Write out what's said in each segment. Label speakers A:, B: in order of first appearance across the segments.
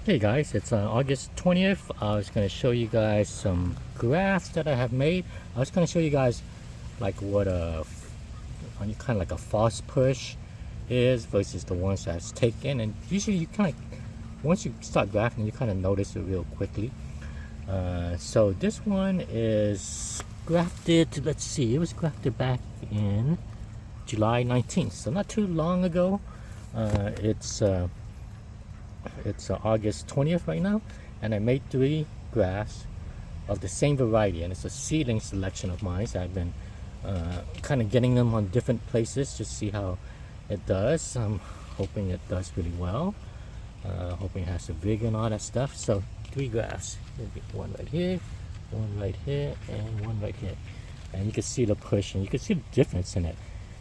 A: Hey guys, it's August 20th. I was going to show you guys some graphs that I have made. I was going to show you guys like what kind of like a false push is versus the ones that's taken. And usually you kind of, once you start graphing, you kind of notice it real quickly. So this one is grafted, let's see, it was grafted back in July 19th. So not too long ago. It's August 20th right now, and I made 3 graphs of the same variety, and it's a seedling selection of mine. So I've been kind of getting them on different places to see how it does. I'm hoping it does really well. Hoping it has the vigor and all that stuff. So 3 graphs. Maybe one right here, one right here, and one right here. And you can see the push, and you can see the difference in it.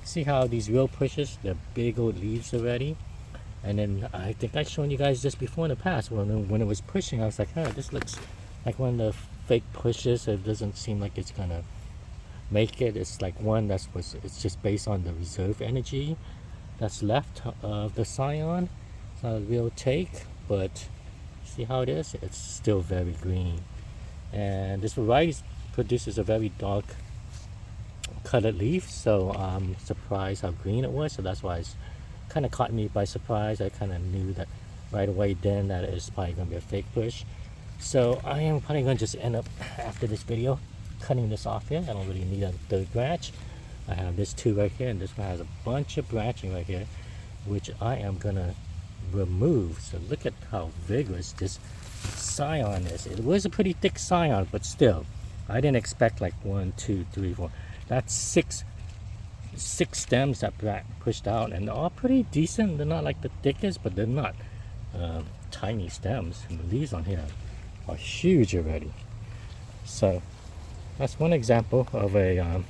A: See how these real pushes, they're big old leaves already. And then I think I've shown you guys this before in the past. When it was pushing, I was like, oh, this looks like one of the fake pushes. It doesn't seem like it's gonna make it. It's like one it's just based on the reserve energy that's left of the scion. It's not a real take, but see how it is? It's still very green. And this variety produces a very dark colored leaf, so I'm surprised how green it was. So that's why it's kind of caught me by surprise. I kind of knew that right away then that it's probably going to be a fake push. So I am probably going to just end up, after this video, cutting this off here. I don't really need a third branch. I have this 2 right here, and this one has a bunch of branching right here, which I am going to remove. So look at how vigorous this scion is. It was a pretty thick scion, but still, I didn't expect like 1, 2, 3, 4. That's 6 stems that pushed out, and they're all pretty decent. They're not like the thickest, but they're not tiny stems. And the leaves on here are huge already. So that's one example of a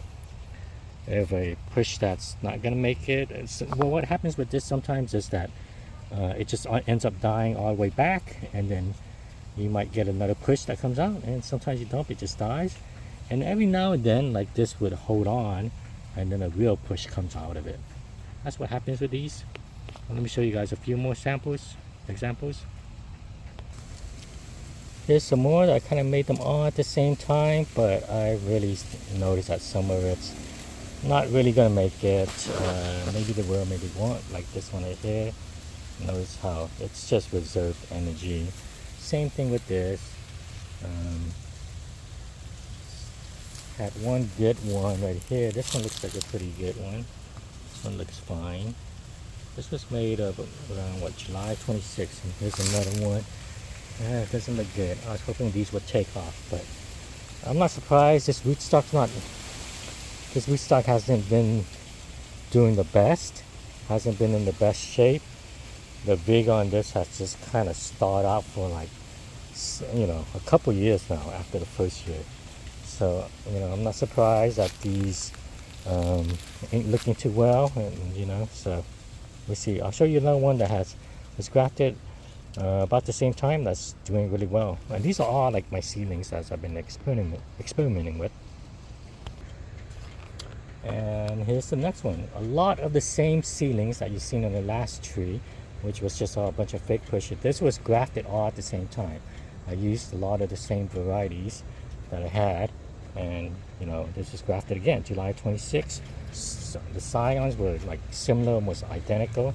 A: push that's not gonna make it. Well, what happens with this sometimes is that it just ends up dying all the way back, and then you might get another push that comes out, and sometimes you don't, it just dies. And every now and then, like this would hold on, and then a real push comes out of it. That's what happens with these. Let me show you guys a few more examples. Here's some more. I kind of made them all at the same time, but I really noticed that some of it's not really gonna make it. Maybe they will, maybe they won't. Like this one right here. Notice how it's just reserved energy. Same thing with this. Had one good one right here. This one looks like a pretty good one. This one looks fine. This was made of around what, July 26th. And here's another one. It doesn't look good. I was hoping these would take off, but I'm not surprised. This rootstock hasn't been doing the best. Hasn't been in the best shape. The vigor on this has just kind of stalled out for like, a couple years now after the first year. So, I'm not surprised that these ain't looking too well, and so we'll see. I'll show you another one that was grafted about the same time that's doing really well. And these are all like my seedlings as I've been experimenting with. And here's the next one. A lot of the same seedlings that you've seen in the last tree, which was just a bunch of fake pushes. This was grafted all at the same time. I used a lot of the same varieties that I had, and this was grafted again July 26th. So the scions were like similar, almost identical.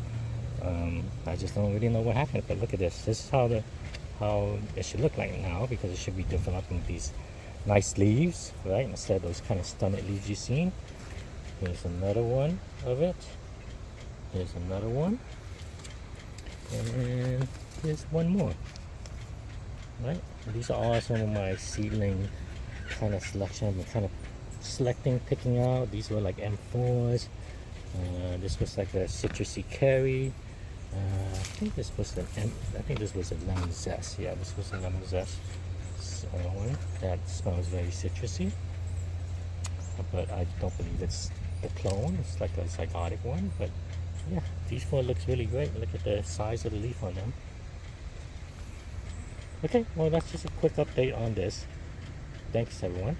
A: I just don't really know what happened, but look at this. This is how it should look like now, because it should be developing these nice leaves, right, instead of those kind of stunted leaves you've seen. Here's another one of it. Here's another one, and then here's one more. Right, these are all some of my seedling kind of selection. I've been kind of picking out. These were like M4s. This was like a citrusy curry. I think this was a lemon zest. Yeah, this was a lemon zest one that smells very citrusy. But I don't believe it's the clone. It's like a zygotic one. But yeah, these 4 looks really great. Look at the size of the leaf on them. Okay, well, that's just a quick update on this. Thanks, everyone.